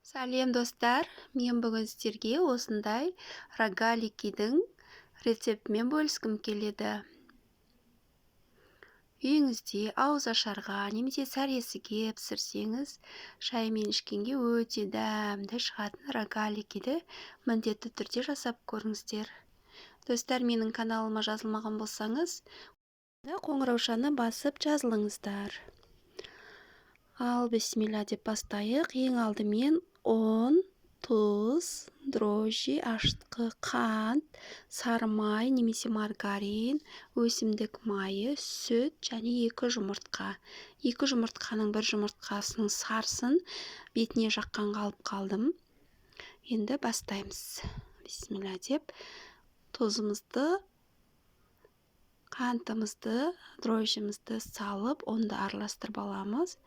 Сәлем достар, мен бүгін сіздерге осындай рогаликидің рецептімен бөліскім келеді. Үйіңізде ауызашарға немесе сәресіге пісірсеңіз, шаймен ішкенге өте дәмді шығатын рогаликиді міндетті түрде жасап көріңіздер. Достар, менің каналыма жазылмаған болсаңыз, қоңыраушаны басып жазылыңыздар. Ал бисмилля деп бастайық. Ең алдымен ұн, тұз, дрожжи, ашытқы, қант, сары май немесе маргарин, өсімдік майы, сүт және 2 жұмыртқа. 2 жұмыртқаның бір жұмыртқасының сарысын бетіне жаққанға алып қалдым. Енді бастаймыз. Бисмилля деп тұзымызды, қантымызды, дрожжимызды салып, онды араластырып аламыз.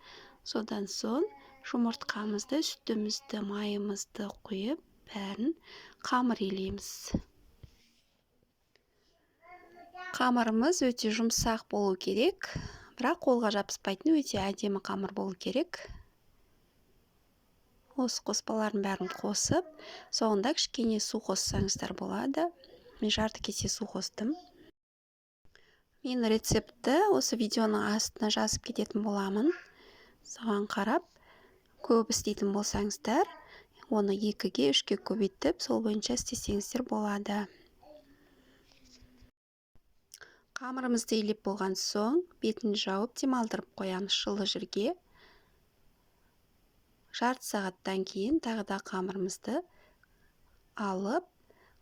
Содан соң жұмыртқамызды, сүтімізді, майымызды құйып, бәрін қамыр илейміз. Қамырымыз өте жұмсақ болу керек, бірақ қолға жабыспайтын өте әдемі қамыр болу керек. Осы қоспалардың бәрін қосып, соңында кішкене су қоссаңыздар болады. Мен жарты кесе су қостым. Мен рецепті осы видеоның астына жазып кететін боламын. Соған қарап, көп істейтін болсаңыздар, оны 2-ге 3-ге көбейтіп, сол бойынша істесеңіздер болады. Қамырымызды илеп болған соң, бетін жауып демалдырып қоямыз жылы жерге. Жарты сағаттан кейін тағы да қамырымызды алып,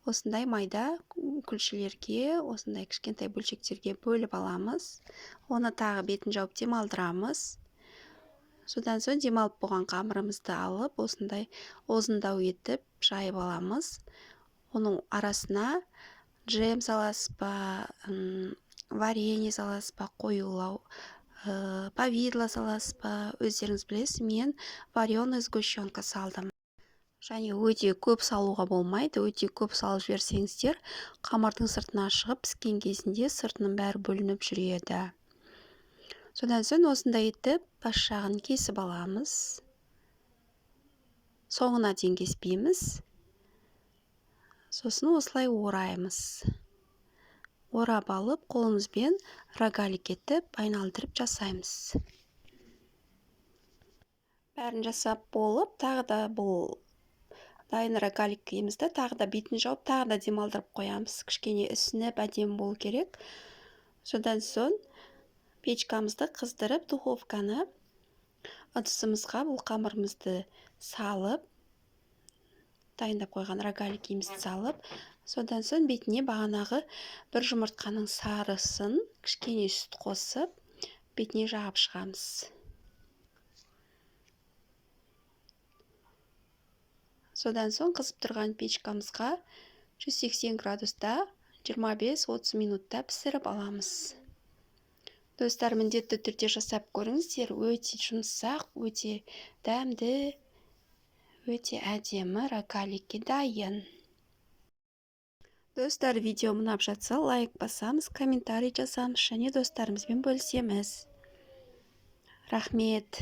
осындай майда күлшелерге, осындай кішкентай бөлшектерге бөліп аламыз. Оны тағы бетін жауып демалдырамыз. Содан соң демалып болған қамырымызды алып, осындай ұзындау етіп жайып аламыз. Оның арасына джем саласыз ба, варенье саласыз ба, қоюлау, повидло саласыз ба, өздеріңіз білесіз, мен вареный сгущенка салдым. Және өте көп салуға болмайды, өте көп салып жіберсеңіздер, қамырдың сыртына шығып, піскен кезінде сыртының бәрі бөлініп жүреді. Содан соң осындай етіп, бас жағын кесіп аламыз. Соңына дейін кеспейміз. Сосын осылай ораймыз. Орап алып, қолымызбен рогалик етіп, айналдырып жасаймыз. Бәрін жасап болып, тағы да бұл дайын рогаликімізді тағы да бетін жауып, тағы да демалдырып қоямыз. Кішкене ісініп, әдемі болу керек. Содан соң печкамызды қыздырып, духовканы ыдысымызға бұл қамырымызды салып, дайындап қойған рогаликімізді салып, содан соң бетіне бағанағы бір жұмыртқаның сарысын кішкене сүт қосып, бетіне жағып шығамыз. Содан соң қызып тұрған печкамызға 180 градуста 25-30 минутта пісіріп аламыз. Достар, міндетті түрде жасап көріңіздер, өте жұмсақ, өте дәмді, өте әдемі рогалики дайын. Достар, видео ұнап жатса, лайк басамыз, комментарий жазамыз, және достарымызбен бөлісеміз. Рахмет.